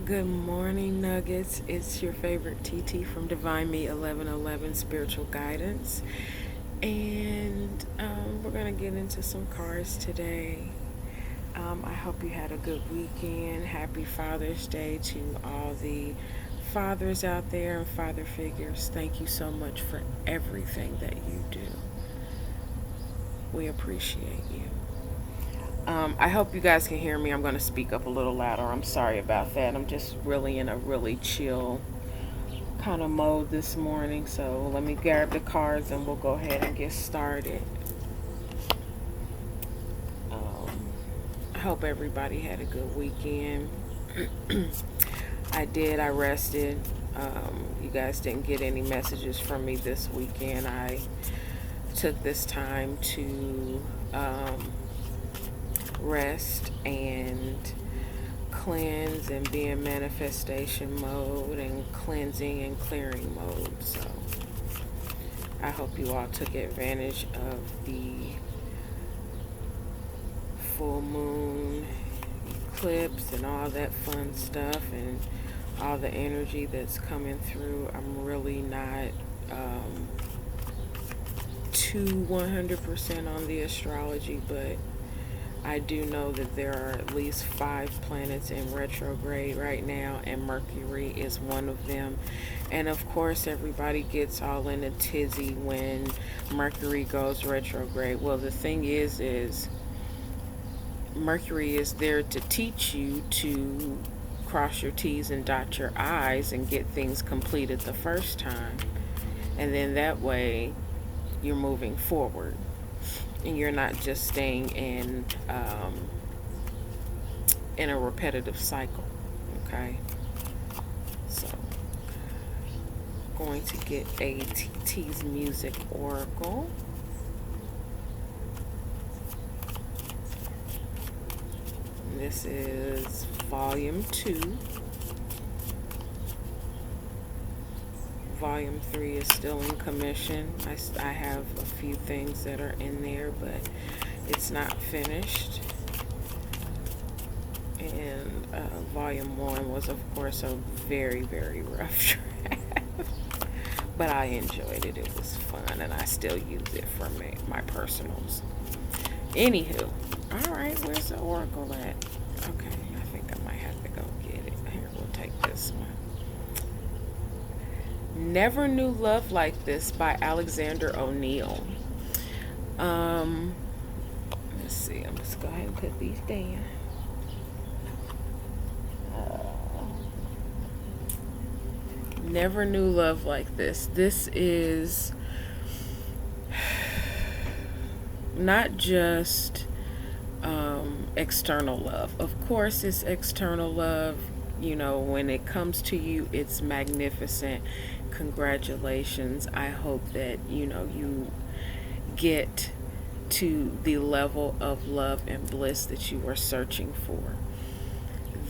Good morning, Nuggets. It's your favorite TT from Divine Me 1111 Spiritual Guidance. And we're going to get into some cards today. I hope you had a good weekend. Happy Father's Day to all the fathers out there and father figures. Thank you so much for everything that you do. We appreciate you. I hope you guys can hear me. I'm going to speak up a little louder. I'm sorry about that. I'm just really in a really chill kind of mode this morning. So let me grab the cards and we'll go ahead and get started. I hope everybody had a good weekend. I did. I rested. You guys didn't get any messages from me this weekend. I took this time to rest and cleanse and be in manifestation mode and cleansing and clearing mode. So I hope you all took advantage of the full moon eclipse and all that fun stuff and all the energy that's coming through. I'm really not too 100% on the astrology, but I do know that there are at least 5 planets in retrograde right now, and Mercury is one of them. And of course, everybody gets all in a tizzy when Mercury goes retrograde. Well, the thing is Mercury is there to teach you to cross your T's and dot your I's and get things completed the first time. And then that way, you're moving forward. And you're not just staying in a repetitive cycle. Okay, so going to get a TT's Music Oracle. This is volume 2. Volume 3 is still in commission. I have a few things that are in there, but it's not finished. And volume 1 was, of course, a very, very rough draft. But I enjoyed it. It was fun, and I still use it for my personals. Anywho, alright, where's the oracle at? Okay, I think I might have to go get it. Here, we'll take this one. Never Knew Love Like This by Alexander O'Neill. Let's see. I'm just go ahead and put these down. Never Knew Love Like This. This is not just external love. Of course, it's external love. You know, when it comes to you, it's magnificent. Congratulations. I hope that, you get to the level of love and bliss that you are searching for.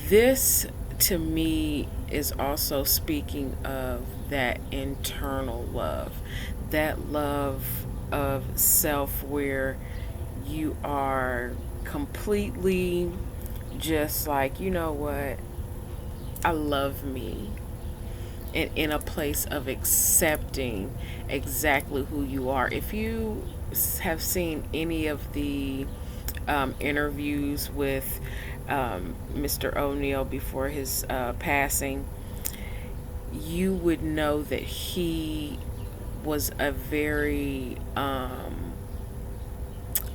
This, to me, is also speaking of that internal love, that love of self where you are completely just like, you know what, I love me, and in a place of accepting exactly who you are. If you have seen any of the interviews with Mr. O'Neill before his passing, you would know that he was a very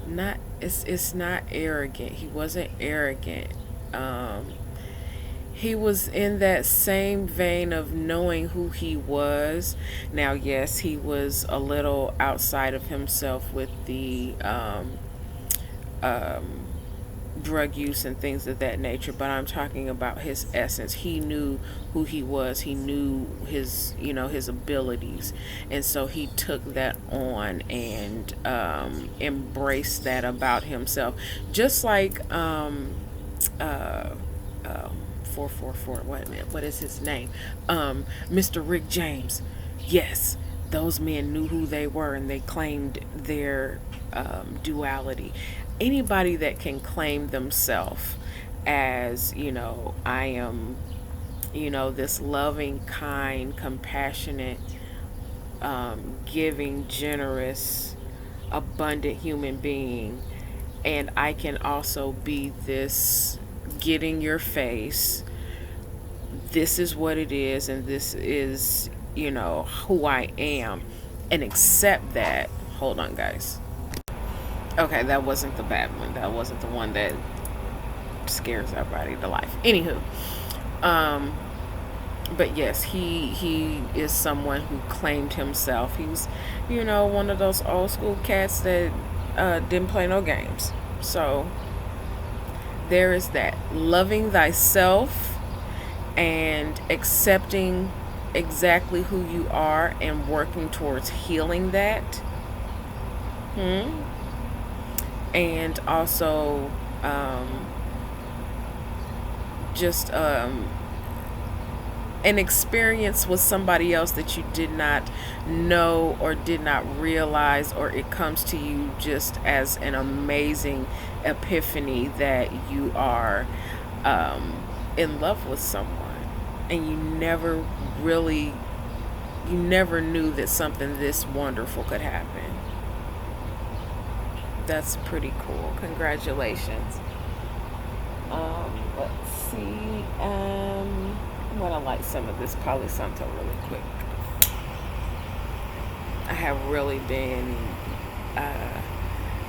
not it's not arrogant. He wasn't arrogant. He was in that same vein of knowing who he was. Now, yes, he was a little outside of himself with the drug use and things of that nature, but I'm talking about his essence. He knew who he was. He knew his, his abilities, and so he took that on and embraced that about himself. Just like 444. What is his name? Mr. Rick James. Yes, those men knew who they were and they claimed their duality. Anybody that can claim themselves as, I am this loving, kind, compassionate, giving, generous, abundant human being. And I can also be this, get in your face, this is what it is, and this is, who I am, and accept that. Hold on, guys. Okay, that wasn't the bad one. That wasn't the one that scares everybody to life. Anywho, but yes, he is someone who claimed himself. He's, one of those old school cats that didn't play no games. So there is that. Loving thyself and accepting exactly who you are and working towards healing that. And also just an experience with somebody else that you did not know or did not realize, or it comes to you just as an amazing epiphany that you are in love with someone, and you never knew that something this wonderful could happen. That's pretty cool. Congratulations. Let's see. I'm gonna light some of this Palo Santo really quick. I have really been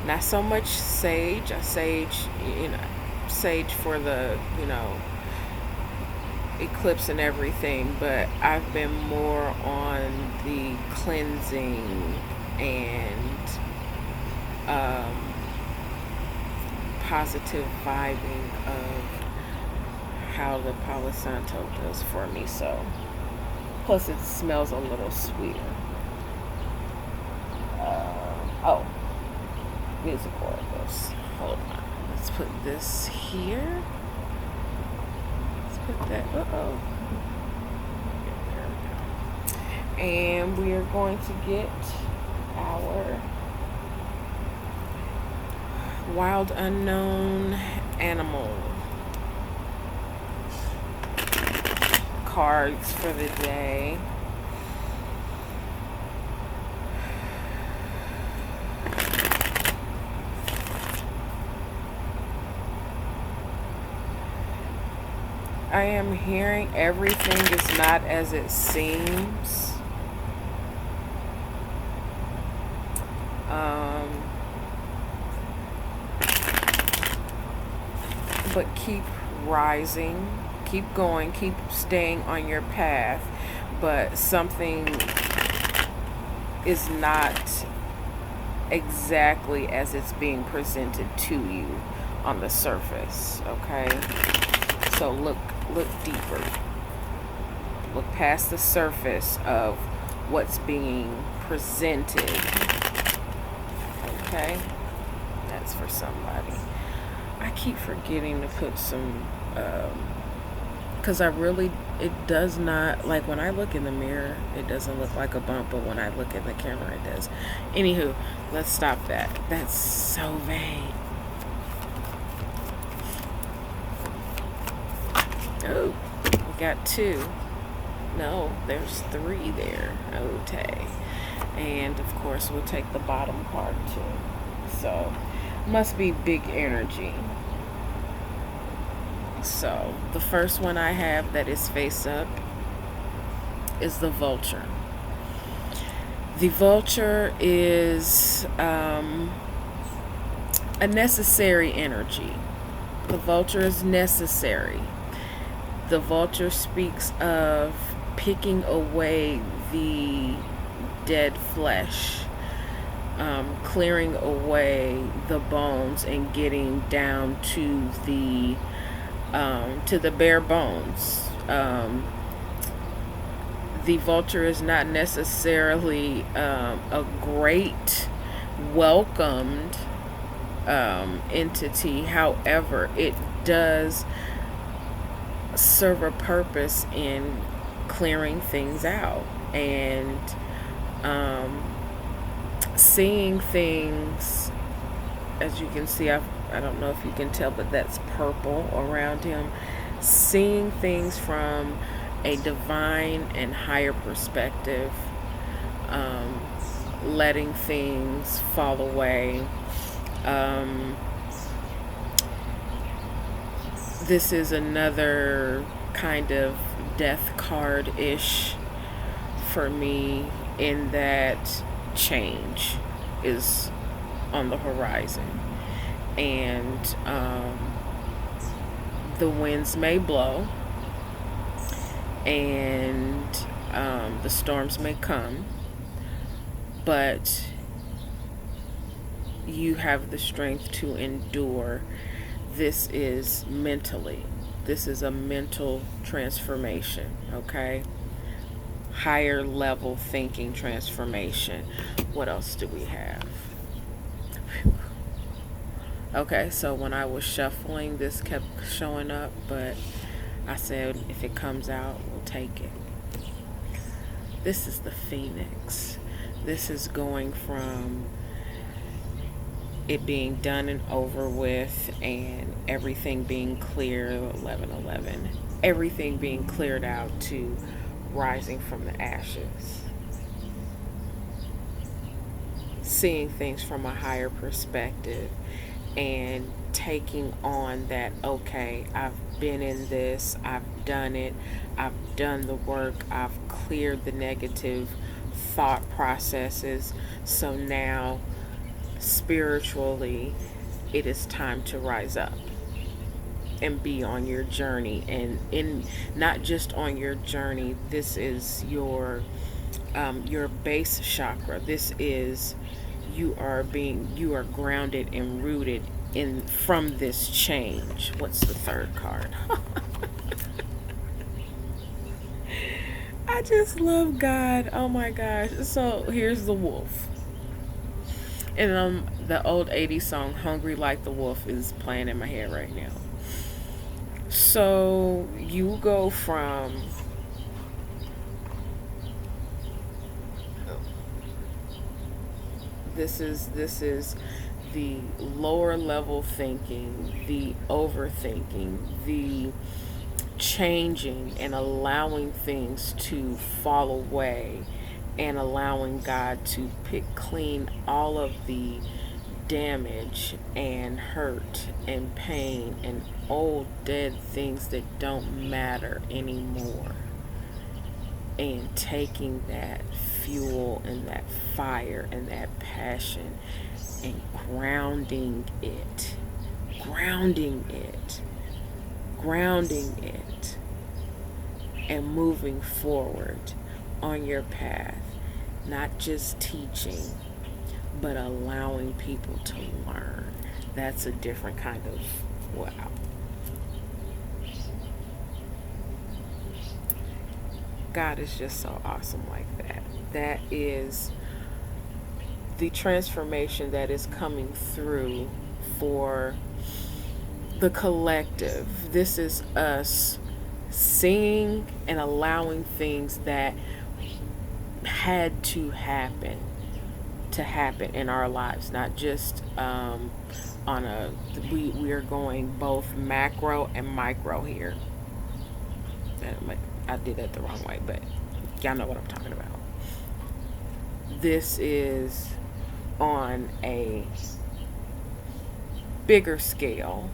not so much sage. I sage for the eclipse and everything, but I've been more on the cleansing and positive vibing of how the Palo Santo does for me. So, plus it smells a little sweeter. Music oracles. Hold on. Let's put this here. Let's put that. There we go. And we are going to get our wild unknown animal cards for the day. I am hearing everything is not as it seems. But keep rising, keep going, keep staying on your path. But something is not exactly as it's being presented to you on the surface, okay? So look deeper. Look past the surface of what's being presented. Okay? That's for somebody. I keep forgetting to put some, because it does not, like when I look in the mirror, it doesn't look like a bump, but when I look in the camera, it does. Anywho, let's stop that. That's so vague. Oh, we got two. No, there's three there. Okay. And of course, we'll take the bottom part too. So, must be big energy. So, the first one I have that is face up is the vulture. The vulture is a necessary energy. The vulture is necessary. The vulture speaks of picking away the dead flesh, clearing away the bones and getting down to the bare bones. The vulture is not necessarily a great welcomed entity. However, it does serve a purpose in clearing things out and seeing things. As you can see, I don't know if you can tell, but that's purple around him. seeing things from a divine and higher perspective, um, letting things fall away. Um, this is another kind of death card ish for me, in that change is on the horizon. And the winds may blow, and the storms may come, but you have the strength to endure. This is mentally. This is a mental transformation, okay? Higher level thinking transformation. What else do we have? Okay, so when I was shuffling, this kept showing up, but I said if it comes out, we'll take it. This is the Phoenix. This is going from it being done and over with, and everything being clear, 1111, everything being cleared out, to rising from the ashes. Seeing things from a higher perspective and taking on that, okay, I've been in this, I've done it, I've done the work, I've cleared the negative thought processes. So now, spiritually, it is time to rise up and be on your journey. And in not just on your journey, this is your base chakra. This is you are grounded and rooted in from this change. What's the third card? I just love God. Oh my gosh. So here's the wolf. And the old 80s song Hungry Like the Wolf is playing in my head right now. So you go from this is the lower level thinking, the overthinking, the changing and allowing things to fall away, and allowing God to pick clean all of the damage and hurt and pain and old dead things that don't matter anymore, and taking that fuel and that fire and that passion and grounding it, and moving forward on your path. Not just teaching, but allowing people to learn. That's a different kind of wow. God is just so awesome like that. That is the transformation that is coming through for the collective. This is us seeing and allowing things that had to happen in our lives, not just on a we are going both macro and micro here. I did that the wrong way, but y'all know what I'm talking about. This is on a bigger scale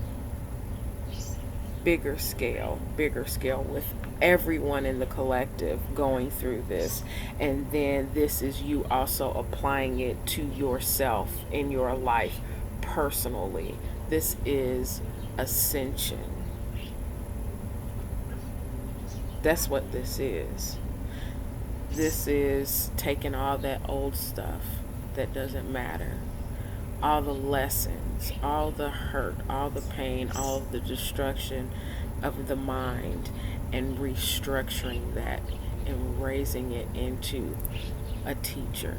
with everyone in the collective going through this. And then this is you also applying it to yourself in your life personally. This is ascension. That's what this is. This is taking all that old stuff that doesn't matter, all the lessons, all the hurt, all the pain, all the destruction of the mind, and restructuring that and raising it into a teacher,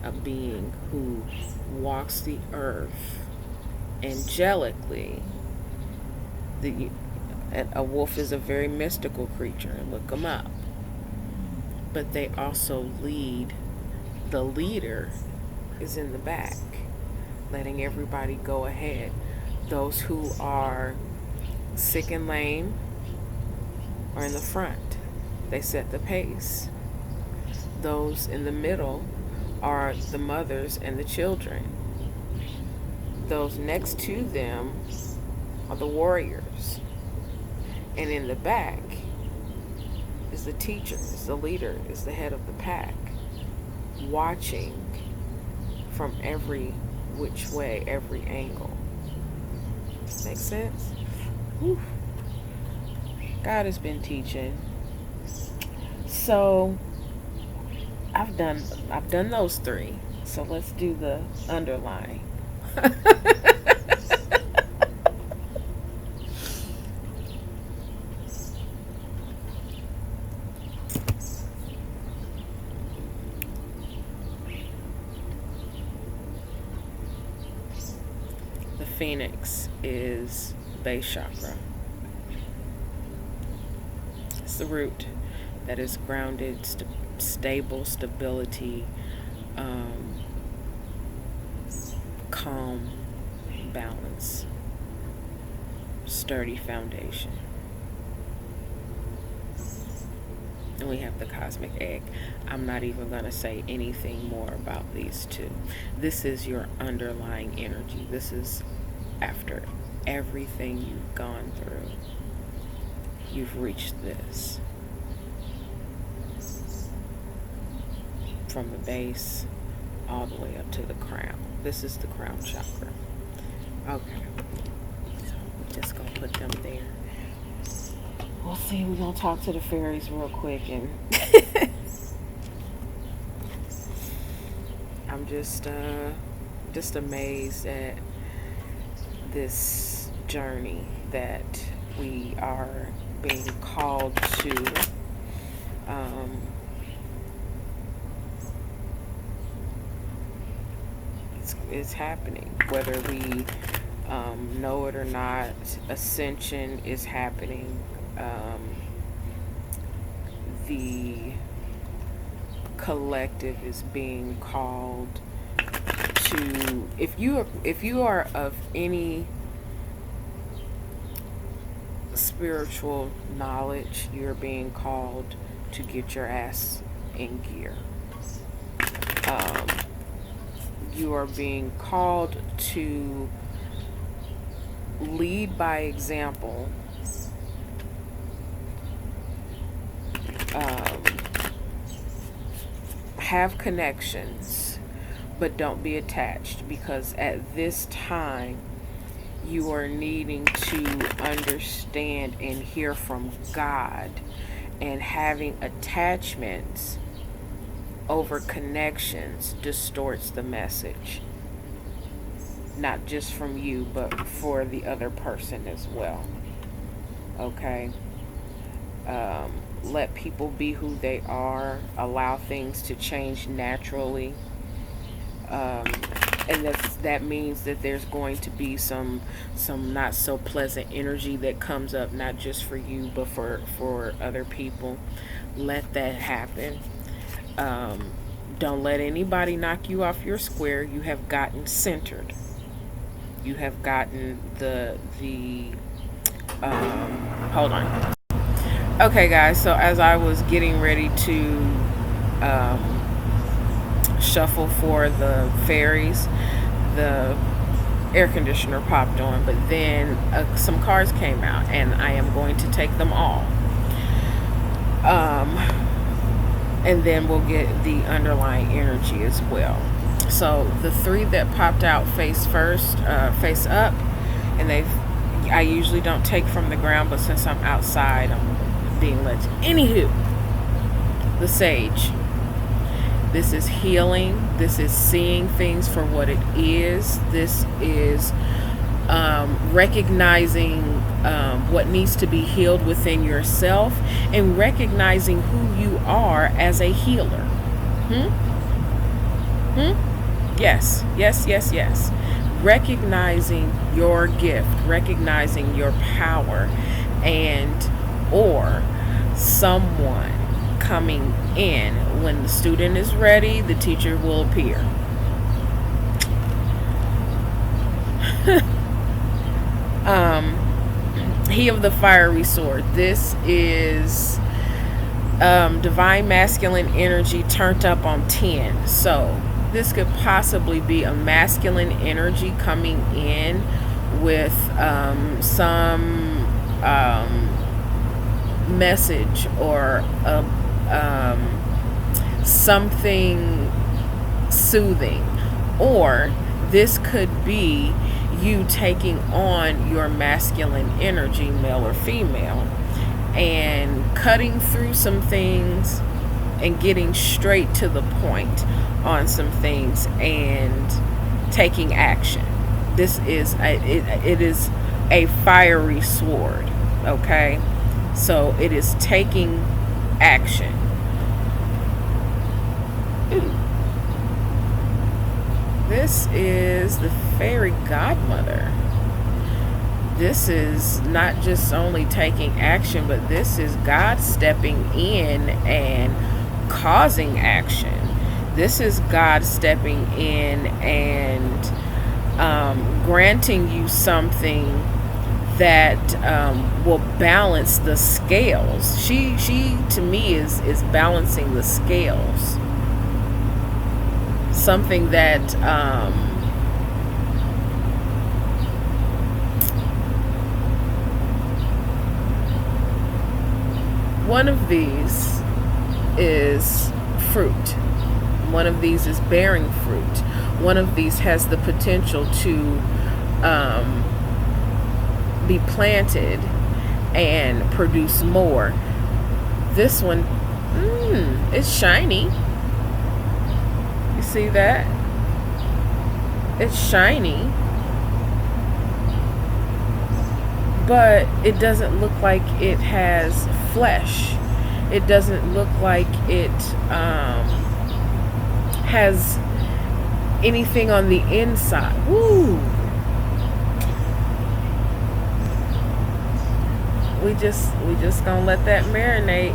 a being who walks the earth angelically. A wolf is a very mystical creature. Look them up. But they also lead. The leader is in the back, letting everybody go ahead. Those who are sick and lame, are in the front. They set the pace. Those in the middle are the mothers and the children. Those next to them are the warriors. And in the back is the teacher, is the leader, is the head of the pack, watching from every which way, every angle. Make sense? Whew. God has been teaching. So I've done those three. So let's do the underlying. The phoenix is base chakra. It's the root that is grounded, stable, stability, calm, balance, sturdy foundation. And we have the cosmic egg. I'm not even going to say anything more about these two. This is your underlying energy. This is after everything you've gone through. You've reached this. From the base all the way up to the crown. This is the crown chakra. Okay. So we're just going to put them there. We'll see. We're going to talk to the fairies real quick. And I'm just amazed at this journey that we are being called to. It's happening, whether we know it or not. Ascension is happening. The collective is being called to. If you are of any spiritual knowledge, you're being called to get your ass in gear. You are being called to lead by example. Have connections, but don't be attached, because at this time you are needing to understand and hear from God, and having attachments over connections distorts the message, not just from you but for the other person as well. Okay? Let people be who they are. Allow things to change naturally. And that means that there's going to be some not so pleasant energy that comes up, not just for you but for other people. Let that happen. Don't let anybody knock you off your square. You have gotten centered. You have gotten the hold on. Okay, guys, so as I was getting ready to shuffle for the fairies, the air conditioner popped on, but then some cards came out, and I am going to take them all. And then we'll get the underlying energy as well. So the three that popped out face first, face up, and I usually don't take from the ground, but since I'm outside, I'm being led to. Anywho, the Sage. This is healing. This is seeing things for what it is. This is recognizing what needs to be healed within yourself, and recognizing who you are as a healer. Yes. Recognizing your gift, recognizing your power, and or someone coming in. When the student is ready, the teacher will appear. He of the fiery sword. This is divine masculine energy turned up on 10. So this could possibly be a masculine energy coming in with some message or something soothing. Or this could be you taking on your masculine energy, male or female, and cutting through some things and getting straight to the point on some things and taking action. This is it is a fiery sword, okay? So it is taking action. Ooh. This is the fairy godmother. This is not just only taking action, but this is God stepping in and causing action. This is God stepping in and granting you something that will balance the scales. She to me is balancing the scales. Something that one of these is fruit. One of these is bearing fruit. One of these has the potential to be planted and produce more. This one, it's shiny. You see that? It's shiny. But it doesn't look like it has flesh. It doesn't look like it has anything on the inside. Woo! We just gonna let that marinate.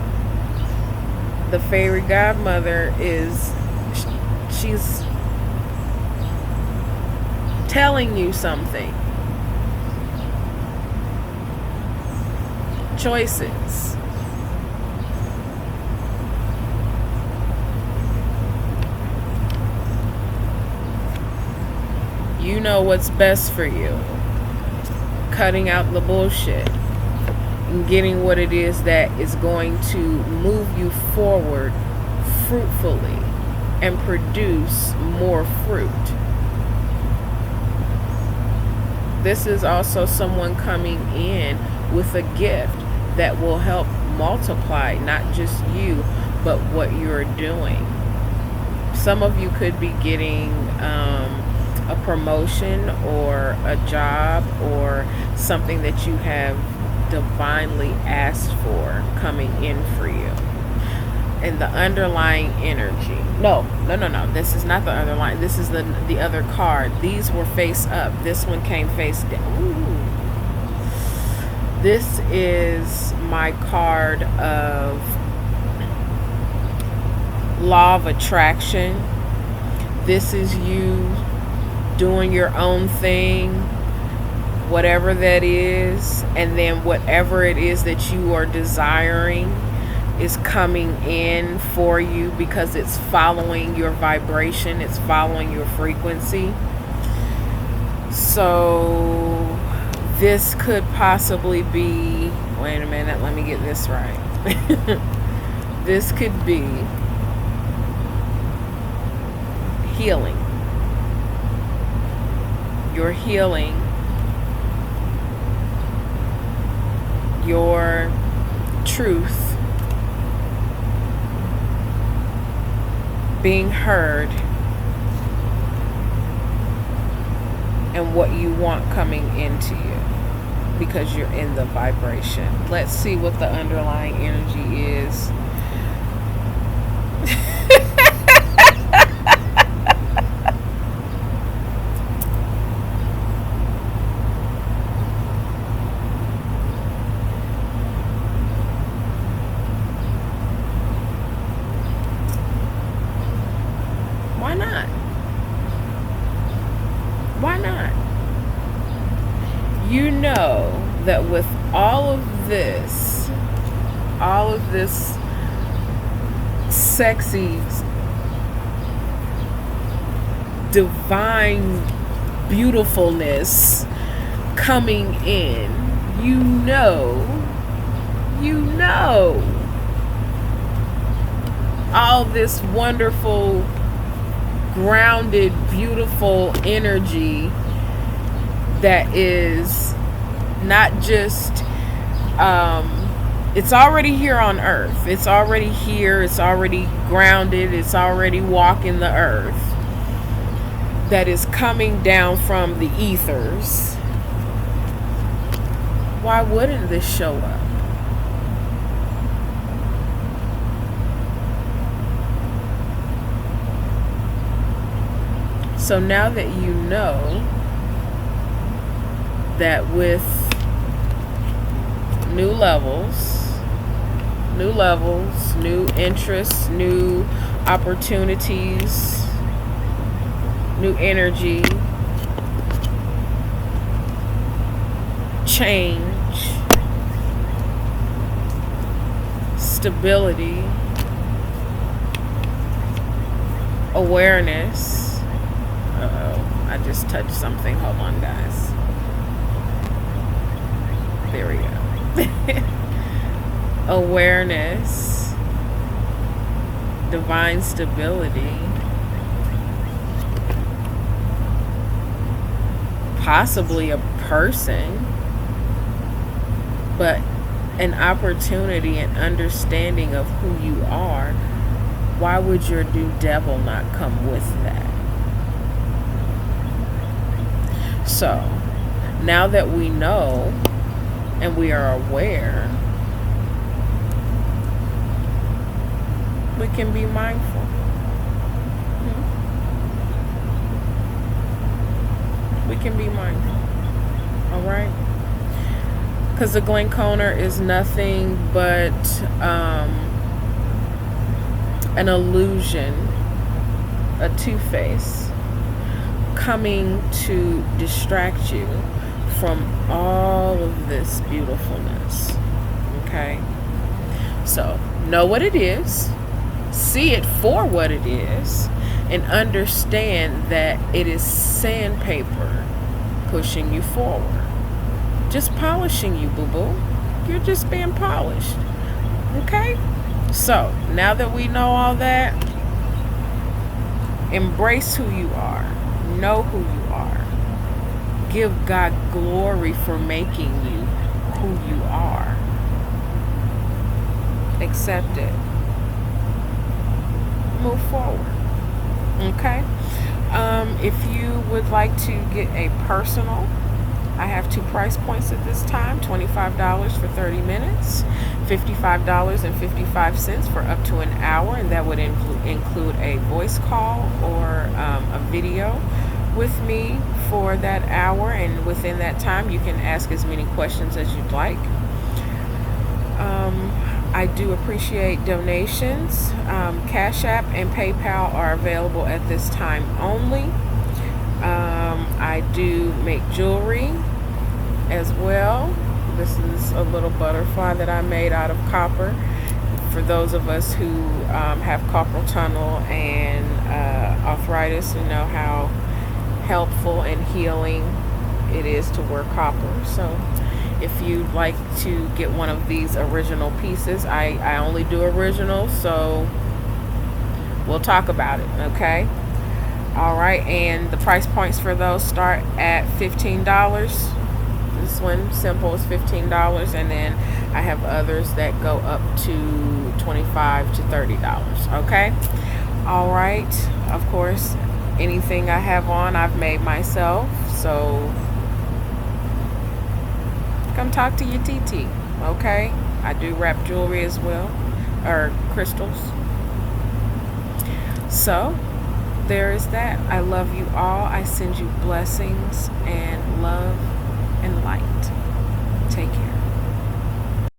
The fairy godmother she's telling you something. Choices. You know what's best for you. Cutting out the bullshit and getting what it is that is going to move you forward fruitfully and produce more fruit. This is also someone coming in with a gift that will help multiply not just you, but what you're doing. Some of you could be getting a promotion or a job or something that you have divinely asked for coming in for you. And the underlying energy. No. This is not the underlying. This is the other card. These were face up. This one came face down. Ooh. This is my card of law of attraction. This is you doing your own thing, whatever that is, and then whatever it is that you are desiring is coming in for you because it's following your vibration, it's following your frequency. So this could possibly be, wait a minute, let me get this right. This could be healing. You're healing your truth being heard and what you want coming into you because you're in the vibration. Let's see what the underlying energy is. Why not? Why not? You know that with all all of this sexy, divine beautifulness coming in, you know all this wonderful, grounded, beautiful energy that is not just, it's already here on earth. It's already here. It's already grounded. It's already walking the earth. That is coming down from the ethers. Why wouldn't this show up? So now that you know that with new levels, new interests, new opportunities, new energy, change, stability, awareness. I just touched something. Hold on, guys. There we go. Awareness, divine stability, possibly a person, but an opportunity and understanding of who you are. Why would your new devil not come with that? So, now that we know and we are aware, we can be mindful. We can be mindful. All right? Because the Glenconer is nothing but an illusion, a two-face, coming to distract you from all of this beautifulness. Okay? So, know what it is, see it for what it is, and understand that it is sandpaper pushing you forward. Just polishing you, boo-boo. You're just being polished. Okay? So, now that we know all that, embrace who you are. Know who you are. Give God glory for making you who you are. Accept it. Move forward. Okay? If you would like to get a personal, I have 2 price points at this time. $25 for 30 minutes, $55.55 for up to an hour, and that would include a voice call or a video with me for that hour, and within that time you can ask as many questions as you'd like. I do appreciate donations. Cash App and PayPal are available at this time only. I do make jewelry as well. This is a little butterfly that I made out of copper. For those of us who have carpal tunnel and arthritis, and know how helpful and healing it is to wear copper. So if you'd like to get one of these original pieces, I only do originals, so we'll talk about it, okay? All right, and the price points for those start at $15. This one, simple, is $15, and then I have others that go up to $25 to $30, okay? All right, of course, anything I have on, I've made myself, so come talk to your TT, okay? I do wrap jewelry as well, or crystals. So, there is that. I love you all. I send you blessings and love and light. Take care.